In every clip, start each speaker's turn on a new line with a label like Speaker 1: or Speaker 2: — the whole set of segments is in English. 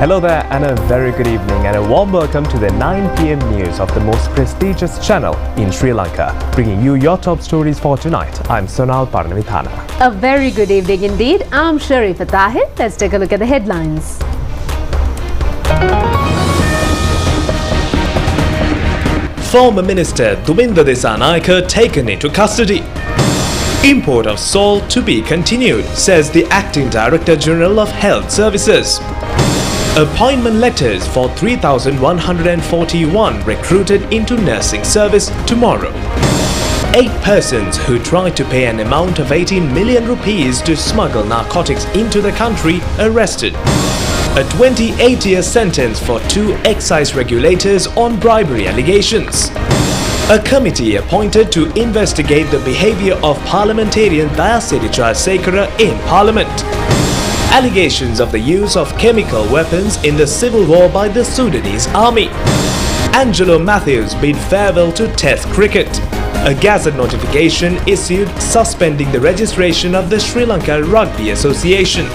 Speaker 1: Hello there and a very good evening and a warm welcome to the 9 p.m. news of the most prestigious channel in Sri Lanka, bringing you your top stories for tonight. I'm Sonal Paranavithana.
Speaker 2: A very good evening indeed. I'm Sharifa Tahir. Let's take a look at the headlines.
Speaker 3: Former Minister Duminda Desanayake taken into custody. Import of salt to be continued, says the Acting Director General of Health Services. Appointment letters for 3,141 recruited into nursing service tomorrow. 8 persons who tried to pay an amount of 18 million rupees to smuggle narcotics into the country arrested. A 28-year sentence for 2 excise regulators on bribery allegations. A committee appointed to investigate the behavior of parliamentarian Dayasiri Jayasekara in Parliament. Allegations of the use of chemical weapons in the civil war by the Sudanese army. Angelo Matthews bid farewell to Test cricket. A gazette notification issued suspending the registration of the Sri Lanka Rugby Association.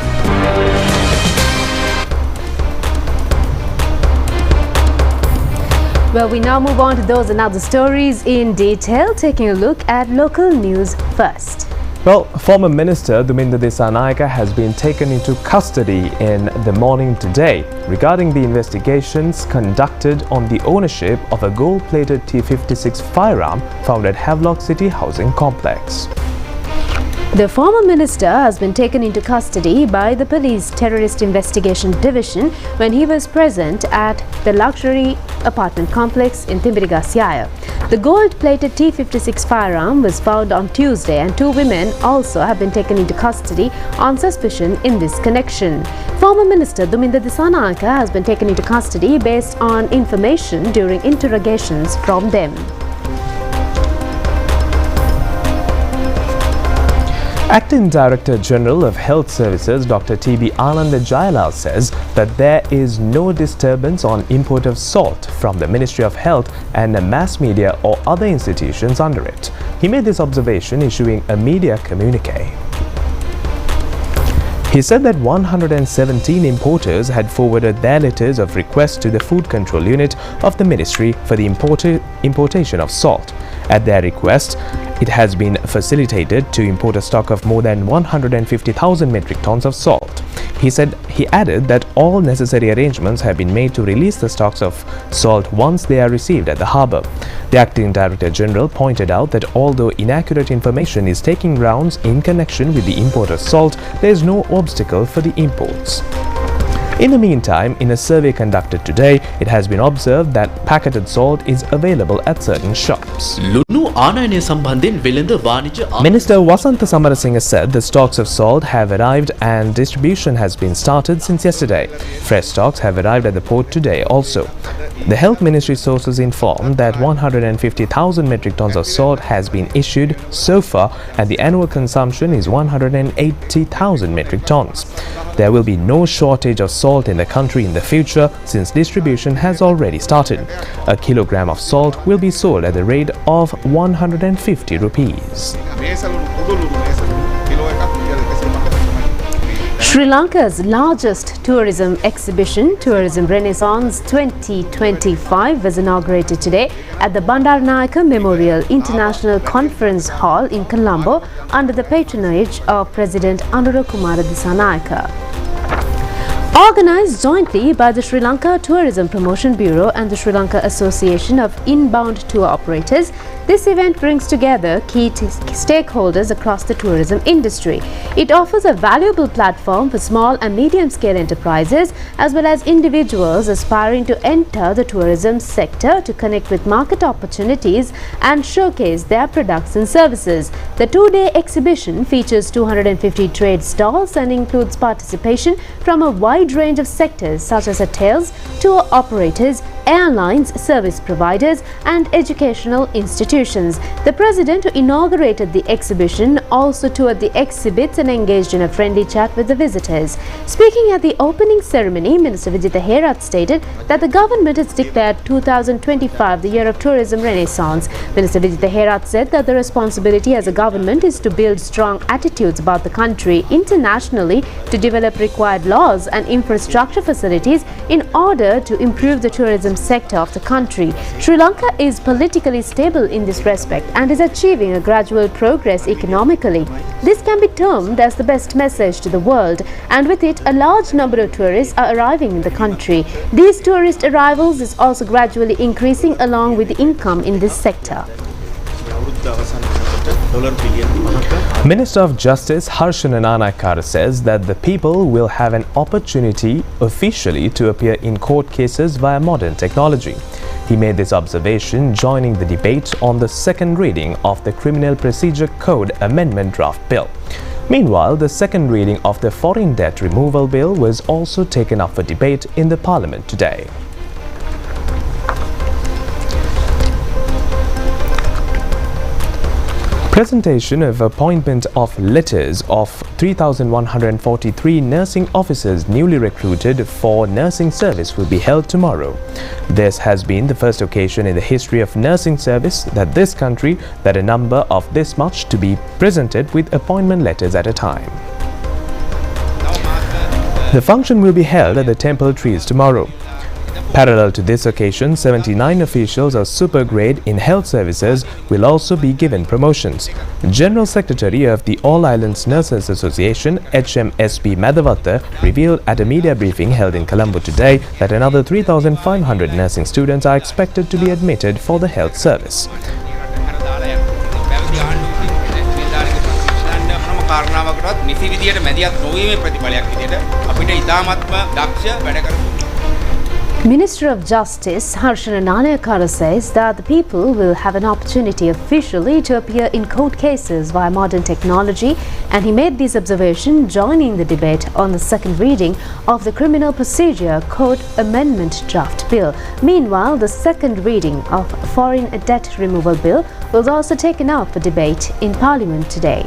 Speaker 2: Well, we now move on to those and other stories in detail, taking a look at local news first.
Speaker 1: Well, former Minister Duminda Desanayake has been taken into custody in the morning today regarding the investigations conducted on the ownership of a gold-plated T-56 firearm found at Havelock City Housing Complex.
Speaker 2: The former minister has been taken into custody by the Police Terrorist Investigation Division when he was present at the luxury apartment complex in Timbirigasyaya. The gold-plated T-56 firearm was found on Tuesday and 2 women also have been taken into custody on suspicion in this connection. Former Minister Duminda Desanayake has been taken into custody based on information during interrogations from them.
Speaker 1: Acting Director General of Health Services Dr. T.B. Ananda Jayalal says that there is no disturbance on import of salt from the Ministry of Health and mass media or other institutions under it. He made this observation issuing a media communique. He said that 117 importers had forwarded their letters of request to the Food Control Unit of the Ministry for the importation of salt. At their request, it has been facilitated to import a stock of more than 150,000 metric tons of salt. He added that all necessary arrangements have been made to release the stocks of salt once they are received at the harbour. The Acting Director General pointed out that although inaccurate information is taking rounds in connection with the import of salt, there is no obstacle for the imports. In the meantime, in a survey conducted today, it has been observed that packeted salt is available at certain shops. Minister Wasantha Samarasinga said the stocks of salt have arrived and distribution has been started since yesterday. Fresh stocks have arrived at the port today also. The Health Ministry sources informed that 150,000 metric tons of salt has been issued so far and the annual consumption is 180,000 metric tons. There will be no shortage of salt in the country in the future since distribution has already started. A kilogram of salt will be sold at the rate of 150 rupees.
Speaker 2: Sri Lanka's largest tourism exhibition, Tourism Renaissance 2025, was inaugurated today at the Bandaranaike Memorial International Conference Hall in Colombo under the patronage of President Anura Kumara Disanayake. Organized jointly by the Sri Lanka Tourism Promotion Bureau and the Sri Lanka Association of Inbound Tour Operators, this event brings together key stakeholders across the tourism industry. It offers a valuable platform for small and medium-scale enterprises as well as individuals aspiring to enter the tourism sector to connect with market opportunities and showcase their products and services. The 2-day exhibition features 250 trade stalls and includes participation from a wide range of sectors such as hotels, tour operators, airlines, service providers and educational institutions. The president, who inaugurated the exhibition, also toured the exhibits and engaged in a friendly chat with the visitors. Speaking at the opening ceremony, Minister Vijitha Herath stated that the government has declared 2025 the year of tourism renaissance. Minister Vijitha Herath said that the responsibility as a government is to build strong attitudes about the country internationally, to develop required laws and infrastructure facilities in order to improve the tourism sector of the country. Sri Lanka is politically stable in this respect and is achieving a gradual progress economically. This can be termed as the best message to the world, and with it a large number of tourists are arriving in the country. These tourist arrivals is also gradually increasing along with the income in this sector.
Speaker 1: Minister of Justice Harshana Nanayakara says that the people will have an opportunity officially to appear in court cases via modern technology. He made this observation joining the debate on the second reading of the Criminal Procedure Code Amendment Draft Bill. Meanwhile, the second reading of the Foreign Debt Removal Bill was also taken up for debate in the Parliament today. Presentation of appointment of letters of 3,143 nursing officers newly recruited for nursing service will be held tomorrow. This has been the first occasion in the history of nursing service that this country that a number of this much to be presented with appointment letters at a time. The function will be held at the Temple Trees tomorrow. Parallel to this occasion, 79 officials of super grade in health services will also be given promotions. General Secretary of the All Islands Nurses Association, HMSP Madhavatta, revealed at a media briefing held in Colombo today that another 3,500 nursing students are expected to be admitted for the health service.
Speaker 2: Minister of Justice Harshana Nanayakara says that the people will have an opportunity officially to appear in court cases via modern technology, and he made this observation joining the debate on the second reading of the Criminal Procedure Code Amendment Draft Bill. Meanwhile, the second reading of Foreign Debt Removal Bill was also taken up for debate in Parliament today.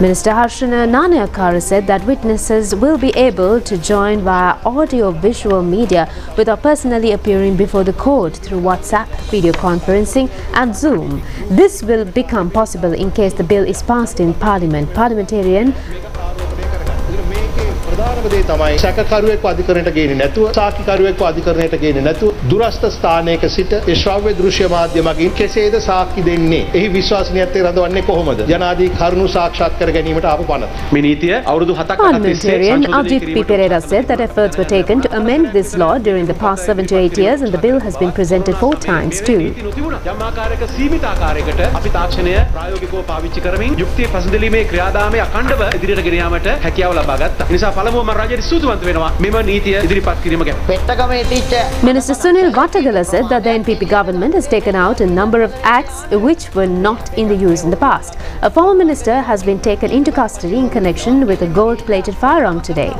Speaker 2: Minister Harshana Nanayakara said that witnesses will be able to join via audio-visual media without personally appearing before the court through WhatsApp, video conferencing and Zoom. This will become possible in case the bill is passed in Parliament. Parliamentarian
Speaker 4: දේ තමයි සැකකරුවෙක්ව අධිකරණයට ගේන්නේ නැතුව සාක්ෂිකරුවෙක්ව අධිකරණයට ගේන්නේ නැතුව දුරස්ත ස්ථානයක සිට ඒ ශ්‍රව්‍ය දෘශ්‍ය මාධ්‍යමකින් කෙසේද සාක්ෂි දෙන්නේ එහි විශ්වාසනීයත්වය රඳවන්නේ කොහොමද ජනාධි කරුණු සාක්ෂාත් කර ගැනීමට ආපු පනත මේ නීතිය අවුරුදු 7ක්
Speaker 2: Parliamentarian Ajit P. Pereira said that efforts were taken to amend this law during the past 7 to 8 years, and the bill has been presented 4 times too.
Speaker 4: යම්මාකාරයක සීමිත ආකාරයකට අපි තාක්ෂණය ප්‍රායෝගිකව පාවිච්චි කරමින් යුක්තිය පසුදැලීමේ ක්‍රියාදාමය අඛණ්ඩව ඉදිරියට ගෙන යාමට හැකියාව ලබා ගත්තා. ඒ නිසා පළමුව
Speaker 2: Minister Sunil Vatagala said that the NPP government has taken out a number of acts which were not in the use in the past. A former minister has been taken into custody in connection with a gold-plated firearm today.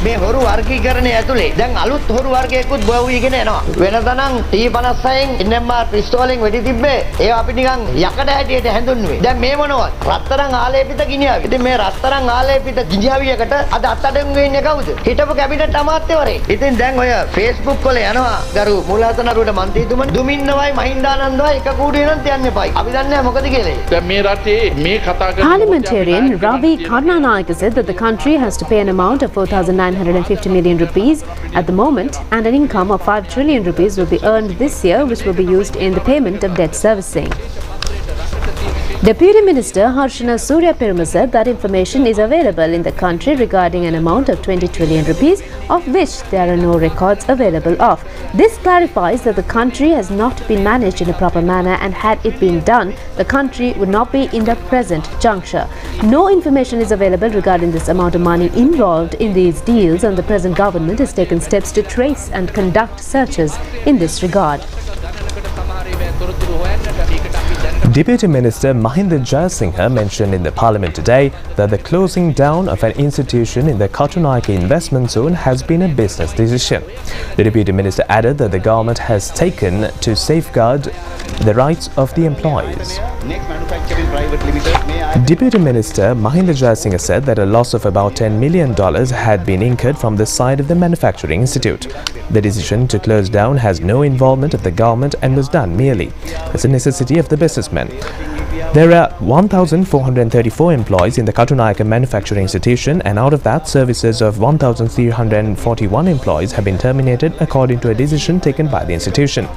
Speaker 5: මේ හොරු වර්ගීකරණය ඇතුලේ දැන් අලුත් හොරු වර්ගයකුත් බොහෝ වීගෙන එනවා වෙනදනම් T56න් NMR පිස්තෝලෙන් වෙඩි තිබ්බේ ඒවා අපි නිකන් යකඩ හැටියට හැඳුන්නුවේ දැන් මේ මොනවද රත්තරන් ආලේපිත ගිනියාවි ඉතින් මේ රත්තරන් ආලේපිත ගිනියාවියකට අද අත්අඩංගු වෙන්නේ කවුද හිටපු කැබිනට් අමාත්‍යවරයෙක් ඉතින් දැන් ඔය Facebook වල යනවා ගරු මූලාසනරුවට මන්ත්‍රීතුමන් දුමින්නවයි මහින්දානන්දවයි එක කූඩුවේ නම් තියන්න එපායි අපි දන්නේ මොකද කියලා දැන් මේ රටේ මේ කතා කරන
Speaker 2: Parliamentarian Ravi Karnanayaka said that the country has to pay an amount of 4,950 million rupees at the moment, and an income of 5 trillion rupees will be earned this year, which will be used in the payment of debt servicing. Deputy Minister Harshana Surya Peruma said that information is available in the country regarding an amount of 20 trillion rupees, of which there are no records available of. This clarifies that the country has not been managed in a proper manner, and had it been done, the country would not be in the present juncture. No information is available regarding this amount of money involved in these deals, and the present government has taken steps to trace and conduct searches in this regard.
Speaker 1: Deputy Minister Mahinda Jayasinghe mentioned in the Parliament today that the closing down of an institution in the ChannelEye investment zone has been a business decision. The Deputy Minister added that the government has taken to safeguard the rights of the employees. Deputy Minister Mahinda Jayasinghe said that a loss of about $10 million had been incurred from the side of the manufacturing institute. The decision to close down has no involvement of the government and was done merely as a necessity of the businessmen. There are 1,434 employees in the ChannelEye Manufacturing Institution, and out of that, services of 1,341 employees have been terminated according to a decision taken by the institution.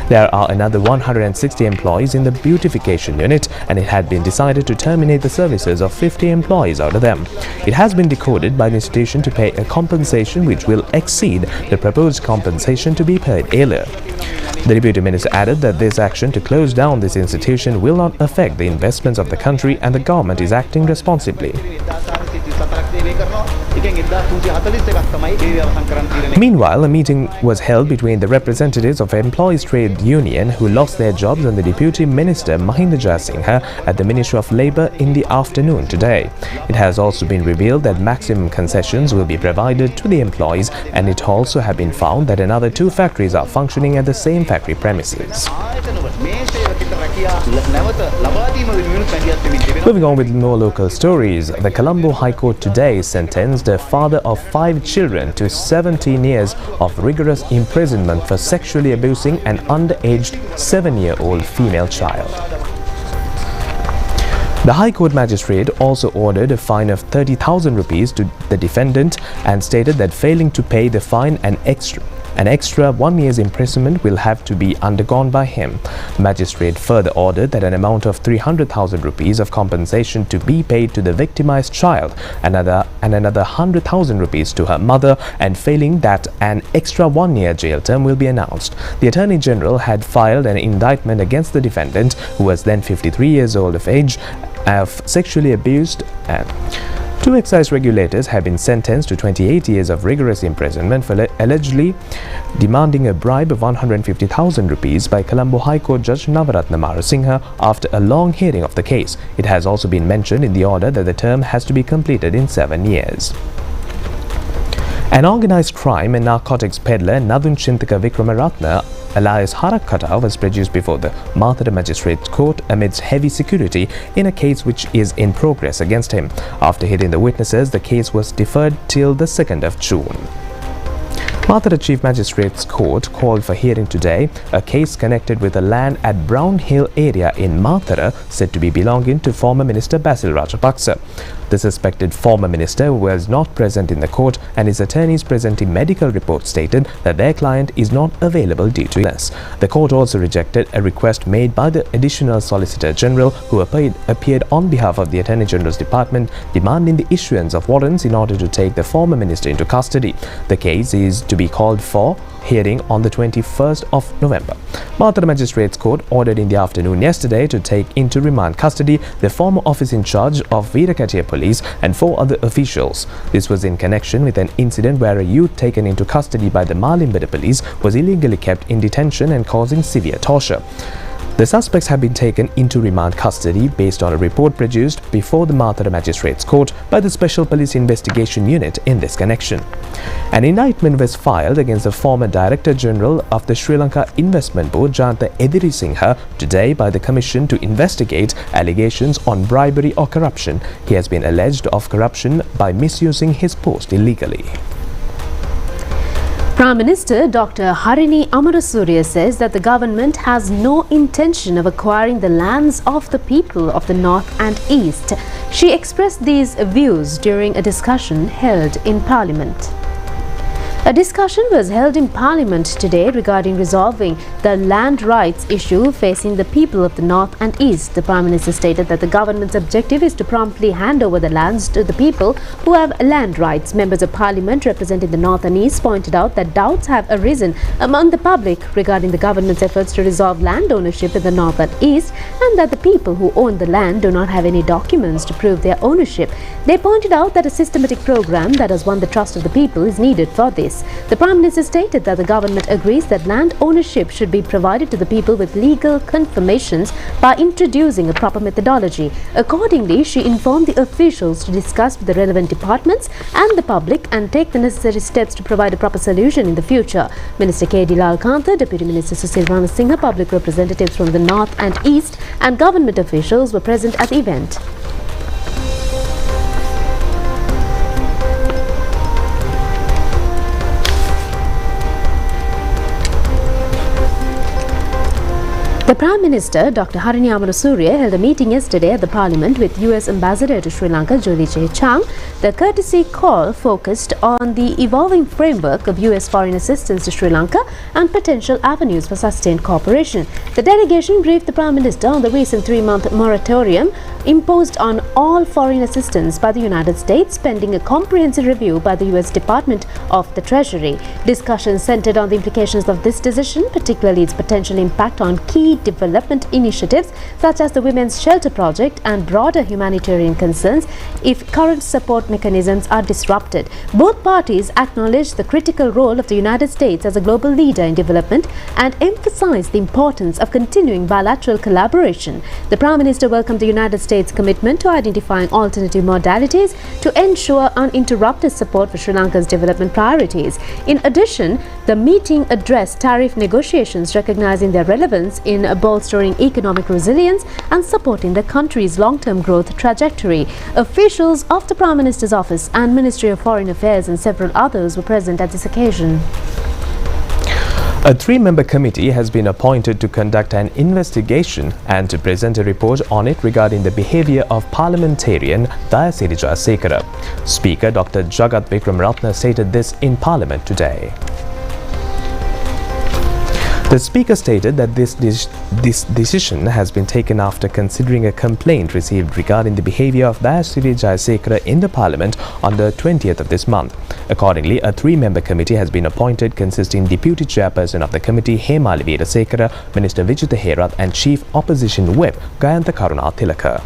Speaker 1: There are another 160 employees in the beautification unit, and it had been decided to terminate the services of 50 employees out of them. It has been decoded by the institution to pay a compensation which will exceed the proposed compensation to be paid earlier. The Deputy Minister added that this action to close down this institution will not affect the investments of the country and the government is acting responsibly. Meanwhile, a meeting was held between the representatives of Employees Trade Union who lost their jobs and the Deputy Minister Mahinda Jayasinghe at the Ministry of Labour in the afternoon today. It has also been revealed that maximum concessions will be provided to the employees, and it also has been found that another 2 factories are functioning at the same factory premises. Moving on with more local stories, the Colombo High Court today sentenced a father of 5 children to 17 years of rigorous imprisonment for sexually abusing an underaged 7-year-old female child. The High Court magistrate also ordered a fine of 30,000 rupees to the defendant and stated that failing to pay the fine, an extra 1 year's imprisonment will have to be undergone by him. The magistrate further ordered that an amount of 300,000 rupees of compensation to be paid to the victimized child, another 100,000 rupees to her mother, and failing that an extra 1 year jail term will be announced. The Attorney General had filed an indictment against the defendant, who was then 53 years old of age, of sexually abused. 2 excise regulators have been sentenced to 28 years of rigorous imprisonment for allegedly demanding a bribe of 150,000 rupees by Colombo High Court Judge Navaratna Marasinghe after a long hearing of the case. It has also been mentioned in the order that the term has to be completed in 7 years. An organized crime and narcotics peddler Nadun Chintaka Vikramaratna alias Harakkata was produced before the Mathura Magistrates Court amidst heavy security in a case which is in progress against him. After hearing the witnesses, the case was deferred till the 2nd of June. Mathura Chief Magistrates Court called for hearing today a case connected with a land at Brown Hill area in Mathura said to be belonging to former Minister Basil Rajapaksa. The suspected former minister was not present in the court, and his attorneys presenting medical reports stated that their client is not available due to illness. The court also rejected a request made by the Additional Solicitor General, who appeared on behalf of the Attorney General's Department, demanding the issuance of warrants in order to take the former minister into custody. The case is to be called for hearing on the 21st of November. Mathura Magistrates Court ordered in the afternoon yesterday to take into remand custody the former officer in charge of Veerakatiya Police and 4 other officials. This was in connection with an incident where a youth taken into custody by the Malimbada Police was illegally kept in detention and causing severe torture. The suspects have been taken into remand custody based on a report produced before the Mathura Magistrates Court by the Special Police Investigation Unit in this connection. An indictment was filed against the former Director General of the Sri Lanka Investment Board, Janta Edirisinghe, today by the Commission to investigate allegations on bribery or corruption. He has been alleged of corruption by misusing his post illegally.
Speaker 2: Prime Minister Dr. Harini Amarasuriya says that the government has no intention of acquiring the lands of the people of the North and East. She expressed these views during a discussion held in Parliament. A discussion was held in Parliament today regarding resolving the land rights issue facing the people of the North and East. The Prime Minister stated that the government's objective is to promptly hand over the lands to the people who have land rights. Members of Parliament representing the North and East pointed out that doubts have arisen among the public regarding the government's efforts to resolve land ownership in the North and East, and that the people who own the land do not have any documents to prove their ownership. They pointed out that a systematic program that has won the trust of the people is needed for this. office. The Prime Minister stated that the government agrees that land ownership should be provided to the people with legal confirmations by introducing a proper methodology. Accordingly, she informed the officials to discuss with the relevant departments and the public and take the necessary steps to provide a proper solution in the future. Minister K.D. Lalkantha, Deputy Minister Susil Ranasinghe, public representatives from the North and East and government officials were present at the event. The Prime Minister, Dr. Harini Amarasuriya, held a meeting yesterday at the Parliament with US Ambassador to Sri Lanka, Julie J. Chang. The courtesy call focused on the evolving framework of US foreign assistance to Sri Lanka and potential avenues for sustained cooperation. The delegation briefed the Prime Minister on the recent 3-month moratorium imposed on all foreign assistance by the United States, pending a comprehensive review by the US Department of the Treasury. Discussions centered on the implications of this decision, particularly its potential impact on key development initiatives such as the Women's Shelter Project and broader humanitarian concerns if current support mechanisms are disrupted. Both parties acknowledged the critical role of the United States as a global leader in development and emphasized the importance of continuing bilateral collaboration. The Prime Minister welcomed the United States' commitment to identifying alternative modalities to ensure uninterrupted support for Sri Lanka's development priorities. In addition, the meeting addressed tariff negotiations, recognizing their relevance in bolstering economic resilience and supporting the country's long-term growth trajectory. Officials of the Prime Minister's office and Ministry of Foreign Affairs and several others were present at this occasion.
Speaker 1: A 3-member committee has been appointed to conduct an investigation and to present a report on it regarding the behaviour of parliamentarian Dayasiri Jayasekara. Speaker Dr. Jagat Wickramaratne stated this in Parliament today. The Speaker stated that this decision has been taken after considering a complaint received regarding the behaviour of Dayasiri Jayasekara in the Parliament on the 20th of this month. Accordingly, a 3-member committee has been appointed consisting Deputy Chairperson of the committee Hemali Weerasekara, Minister Vijitha Herath and Chief Opposition Whip Gayantha Karunatilaka.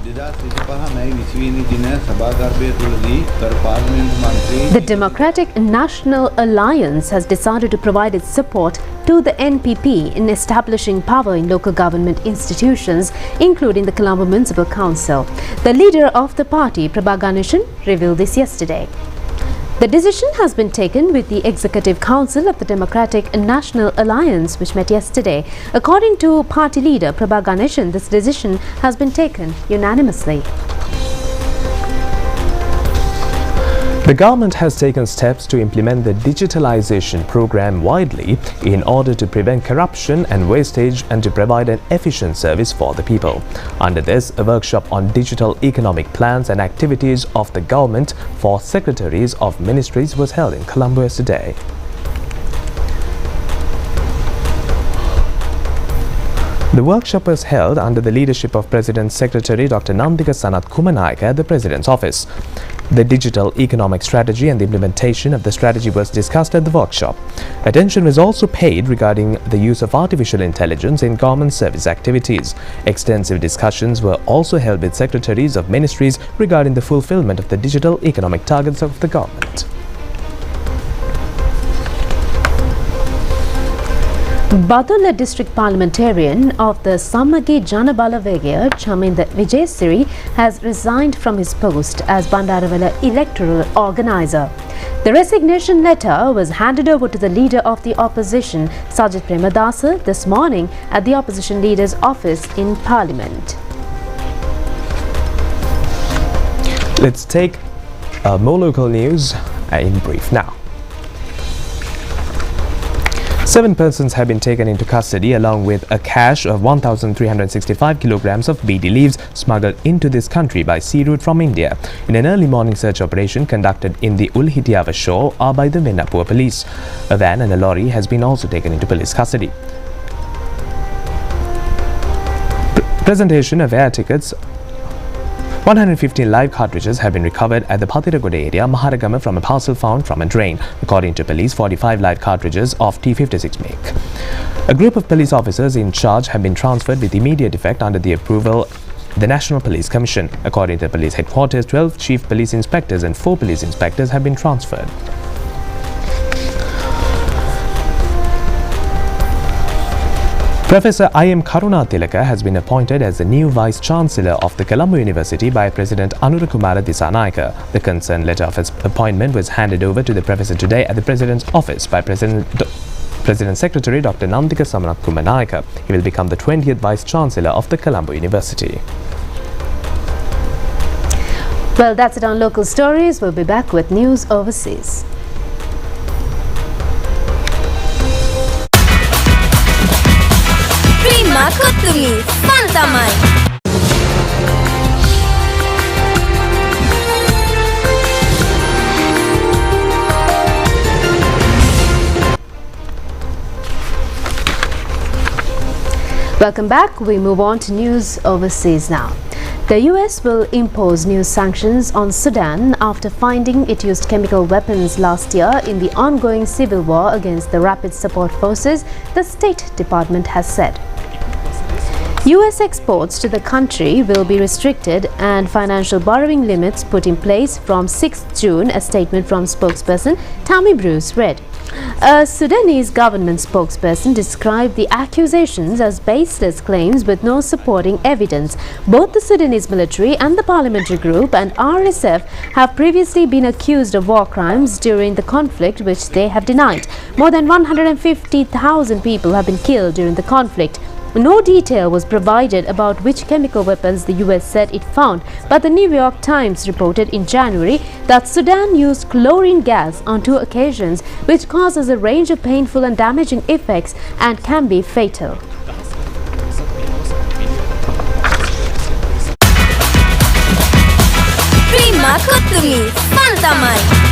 Speaker 2: The Democratic National Alliance has decided to provide its support to the NPP in establishing power in local government institutions, including the Colombo Municipal Council. The leader of the party, Prabha Ganeshan, revealed this yesterday. The decision has been taken with the Executive Council of the Democratic National Alliance, which met yesterday. According to party leader Prabha Ganeshan, this decision has been taken unanimously.
Speaker 1: The government has taken steps to implement the digitalization program widely in order to prevent corruption and wastage and to provide an efficient service for the people. Under this, a workshop on digital economic plans and activities of the government for secretaries of ministries was held in Colombo yesterday. The workshop was held under the leadership of President's Secretary Dr. Nandika Sanath Kumanayaka at the President's office. The digital economic strategy and the implementation of the strategy was discussed at the workshop. Attention was also paid regarding the use of artificial intelligence in government service activities. Extensive discussions were also held with secretaries of ministries regarding the fulfillment of the digital economic targets of the government.
Speaker 2: Badulla district parliamentarian of the Samagi Janabalawegaya, Chaminda Vijayasiri, has resigned from his post as Bandarawala electoral organizer. The resignation letter was handed over to the leader of the opposition, Sajid Premadasa, this morning at the opposition leader's office in Parliament.
Speaker 1: Let's take more local news in brief now. 7 persons have been taken into custody along with a cache of 1,365 kilograms of BD leaves smuggled into this country by sea route from India in an early morning search operation conducted in the Ulhitiava shore by the Venapur police. A van and a lorry has been also taken into police custody. Presentation of air tickets. 115 live cartridges have been recovered at the Pathiragoda area, Maharagama, from a parcel found from a drain. According to police, 45 live cartridges of T56 make. A group of police officers in charge have been transferred with immediate effect under the approval the National Police Commission. According to the police headquarters, 12 chief police inspectors and 4 police inspectors have been transferred. Professor I.M. Karunatilaka has been appointed as the new Vice-Chancellor of the Colombo University by President Anurakumara Dissanayake. The concerned letter of his appointment was handed over to the professor today at the President's office by President Secretary Dr. Nandika Samanath Kumanayaka. He will become the 20th Vice-Chancellor of the Colombo University.
Speaker 2: Well, that's it on local stories. We'll be back with news overseas.
Speaker 6: Kutumi, Fantamai.
Speaker 2: Welcome back. We move on to news overseas now. The US will impose new sanctions on Sudan after finding it used chemical weapons last year in the ongoing civil war against the Rapid Support Forces, the State Department has said. US exports to the country will be restricted and financial borrowing limits put in place from 6 June, a statement from spokesperson Tammy Bruce read. A Sudanese government spokesperson described the accusations as baseless claims with no supporting evidence. Both the Sudanese military and the parliamentary group and RSF have previously been accused of war crimes during the conflict, which they have denied. More than 150,000 people have been killed during the conflict. No detail was provided about which chemical weapons the US said it found, but the New York Times reported in January that Sudan used chlorine gas on 2 occasions, which causes a range of painful and damaging effects and can be fatal.
Speaker 6: Prima Kutumi, Fantamai.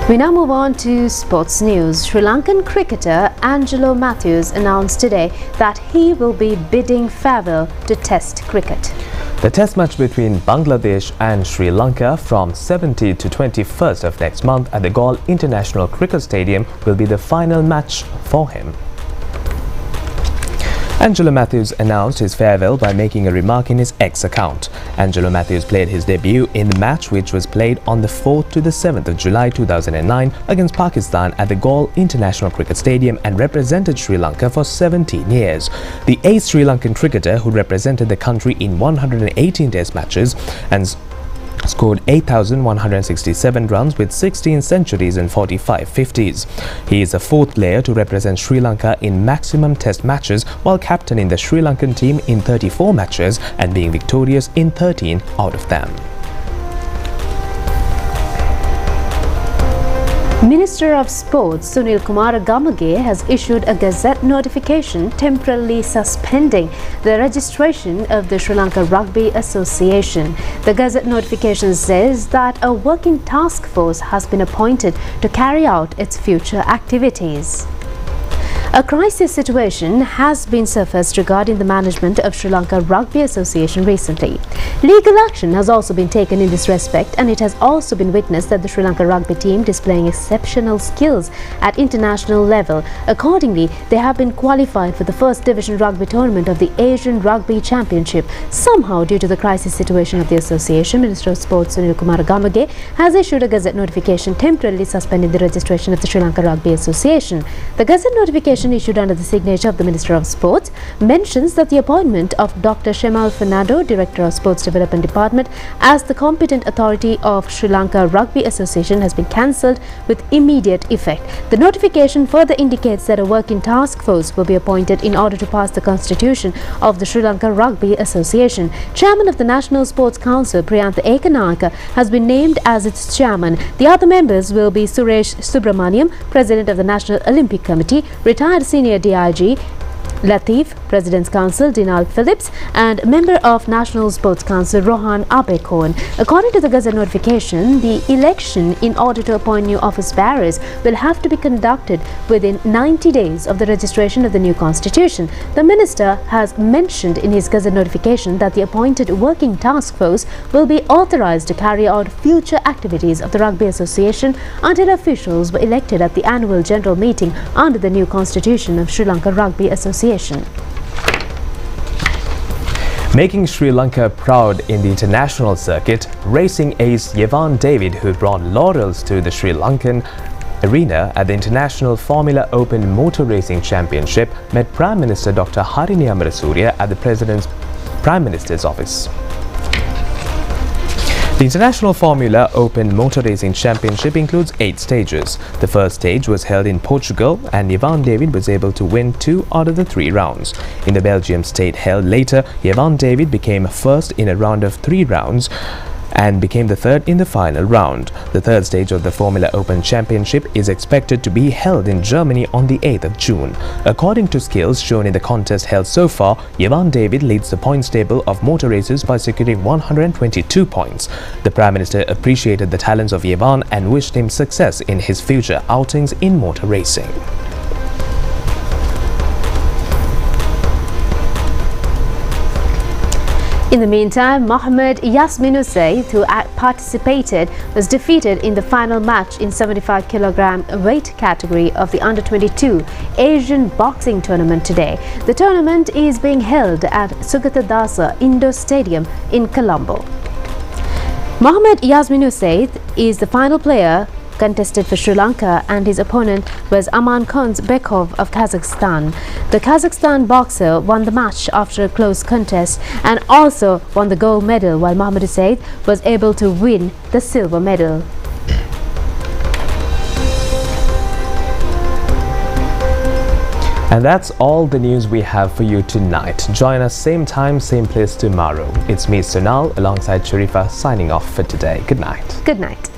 Speaker 2: We now move on to sports news. Sri Lankan cricketer Angelo Matthews announced today that he will be bidding farewell to Test cricket.
Speaker 1: The test match between Bangladesh and Sri Lanka from 17th to 21st of next month at the Galle International Cricket Stadium will be the final match for him. Angelo Matthews announced his farewell by making a remark in his X account. Angelo Matthews played his debut in the match, which was played on the 4th to the 7th of July 2009 against Pakistan at the Galle International Cricket Stadium and represented Sri Lanka for 17 years. The ace Sri Lankan cricketer, who represented the country in 118 test matches and scored 8,167 runs with 16 centuries and 45 50s. He is the 4th player to represent Sri Lanka in maximum test matches, while captaining the Sri Lankan team in 34 matches and being victorious in 13 out of them.
Speaker 2: Minister of Sports Sunil Kumar Gamage has issued a Gazette notification temporarily suspending the registration of the Sri Lanka Rugby Association. The Gazette notification says that a working task force has been appointed to carry out its future activities. A crisis situation has been surfaced regarding the management of Sri Lanka Rugby Association recently. Legal action has also been taken in this respect, and it has also been witnessed that the Sri Lanka rugby team displaying exceptional skills at international level. Accordingly, they have been qualified for the first division rugby tournament of the Asian Rugby Championship. Somehow, due to the crisis situation of the association, Minister of Sports Sunil Kumar Gamage has issued a Gazette notification temporarily suspending the registration of the Sri Lanka Rugby Association. The Gazette notification issued under the signature of the Minister of Sports mentions that the appointment of Dr. Shemal Fernando, Director of Sports Development Department, as the competent authority of Sri Lanka Rugby Association has been cancelled with immediate effect. The notification further indicates that a working task force will be appointed in order to pass the constitution of the Sri Lanka Rugby Association. Chairman of the National Sports Council, Priyantha Ekanayake, has been named as its chairman. The other members will be Suresh Subramaniam, President of the National Olympic Committee, retired Senior DIG Latif, President's Council Dinal Phillips, and member of National Sports Council Rohan Abekon. According to the Gazette notification, the election in order to appoint new office bearers will have to be conducted within 90 days of the registration of the new constitution. The minister has mentioned in his Gazette notification that the appointed working task force will be authorized to carry out future activities of the Rugby Association until officials were elected at the annual general meeting under the new constitution of Sri Lanka Rugby Association.
Speaker 1: Making Sri Lanka proud in the international circuit, racing ace Yevan David, who brought laurels to the Sri Lankan arena at the International Formula Open Motor Racing Championship, met Prime Minister Dr. Harini Amarasuriya at the President's Prime Minister's office. The International Formula Open Motor Racing Championship includes 8 stages. The first stage was held in Portugal and Yevan David was able to win 2 out of the 3 rounds. In the Belgium state held later, Yevan David became first in a round of 3 rounds and became the third in the final round. The third stage of the Formula Open Championship is expected to be held in Germany on the 8th of June. According to skills shown in the contest held so far, Yevan David leads the points table of motor races by securing 122 points. The Prime Minister appreciated the talents of Yevan and wished him success in his future outings in motor racing.
Speaker 2: In the meantime, Mohammad Yasminu Saeed, who participated, was defeated in the final match in 75 kg weight category of the Under-22 Asian Boxing Tournament today. The tournament is being held at Sugata Dasa Indoor Stadium in Colombo. Mohammad Yasminu Saeed is the final player contested for Sri Lanka, and his opponent was Amankhon Bekov of Kazakhstan. The Kazakhstan boxer won the match after a close contest and also won the gold medal, while Mohammad Saeed was able to win the silver medal.
Speaker 1: And that's all the news we have for you tonight. Join us same time, same place tomorrow. It's me, Sunal, alongside Sharifa, signing off for today. Good night.
Speaker 2: Good night.